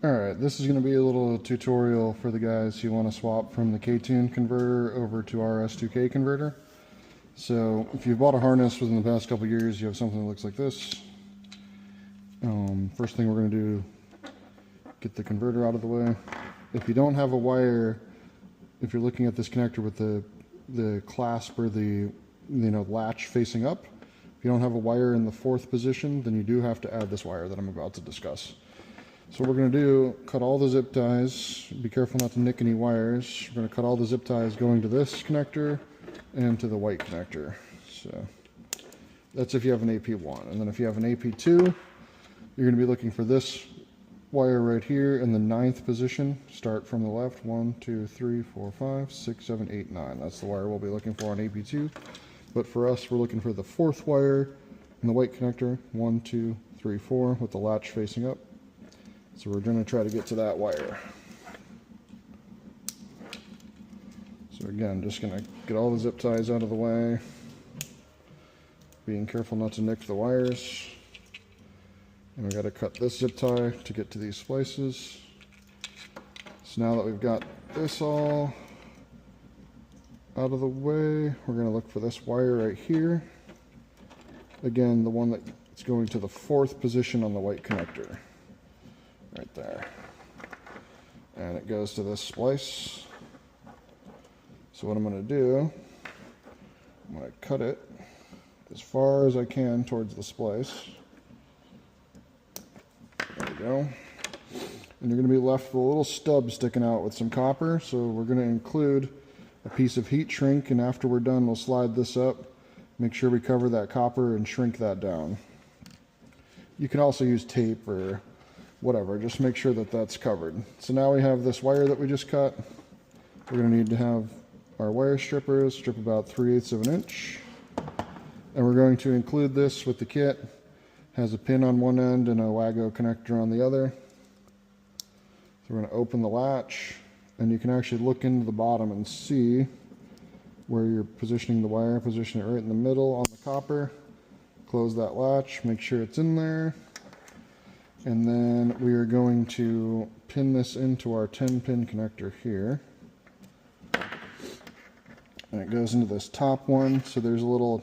Alright, this is going to be a little tutorial for the guys who want to swap from the K-Tune converter over to our S2K converter. So if you've bought a harness within the past couple years, you have something that looks like this. First thing we're going to do, get the converter out of the way. If you don't have a wire, if you're looking at this connector with the clasp or the latch facing up, if you don't have a wire in the fourth position, then you do have to add this wire that I'm about to discuss. So what we're going to do, cut all the zip ties. Be careful not to nick any wires. We're going to cut all the zip ties going to this connector and to the white connector. So that's if you have an AP1. And then if you have an AP2, you're going to be looking for this wire right here in the 9th position. Start from the left. 1, 2, 3, 4, 5, 6, 7, 8, 9. That's the wire we'll be looking for on AP2. But for us, we're looking for the 4th wire in the white connector. 1, 2, 3, 4 with the latch facing up. So we're going to try to get to that wire. So again, just going to get all the zip ties out of the way. Being careful not to nick the wires. And we've got to cut this zip tie to get to these splices. So now that we've got this all out of the way, we're going to look for this wire right here. Again, the one that's going to the 4th position on the white connector. Right there. And it goes to this splice. So what I'm going to do, I'm going to cut it as far as I can towards the splice. There we go. And you're going to be left with a little stub sticking out with some copper. So we're going to include a piece of heat shrink, and after we're done, we'll slide this up, make sure we cover that copper and shrink that down. You can also use tape or whatever, just make sure that that's covered. So now we have this wire that we just cut. We're going to need to have our wire strippers, strip about 3/8 of an inch. And we're going to include this with the kit. It has a pin on one end and a Wago connector on the other. So we're going to open the latch, and you can actually look into the bottom and see where you're positioning the wire. Position it right in the middle on the copper. Close that latch, make sure it's in there. And then we are going to pin this into our 10-pin connector here. And it goes into this top one. So there's a little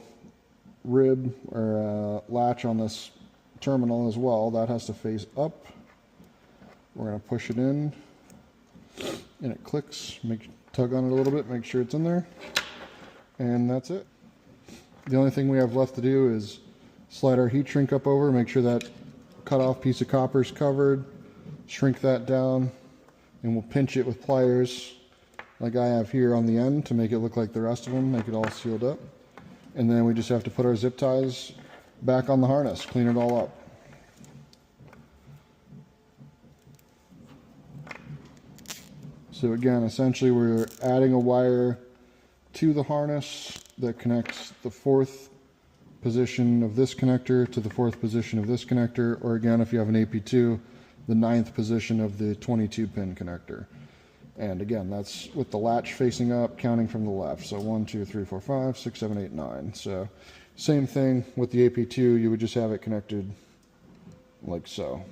rib or latch on this terminal as well. That has to face up. We're going to push it in. And it clicks. Tug on it a little bit, make sure it's in there. And that's it. The only thing we have left to do is slide our heat shrink up over, make sure that cut off piece of copper is covered, shrink that down, and we'll pinch it with pliers like I have here on the end to make it look like the rest of them, make it all sealed up. And then we just have to put our zip ties back on the harness, clean it all up. So again, essentially we're adding a wire to the harness that connects the 4th position of this connector to the 4th position of this connector, or again, if you have an AP2, the 9th position of the 22-pin connector. And again, that's with the latch facing up, counting from the left. So 1, 2, 3, 4, 5, 6, 7, 8, 9. So same thing with the AP2, you would just have it connected like so.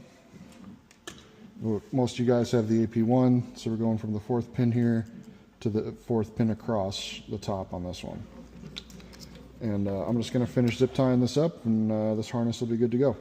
Most of you guys have the AP1, so we're going from the 4th pin here to the 4th pin across the top on this one. And I'm just going to finish zip tying this up, and this harness will be good to go.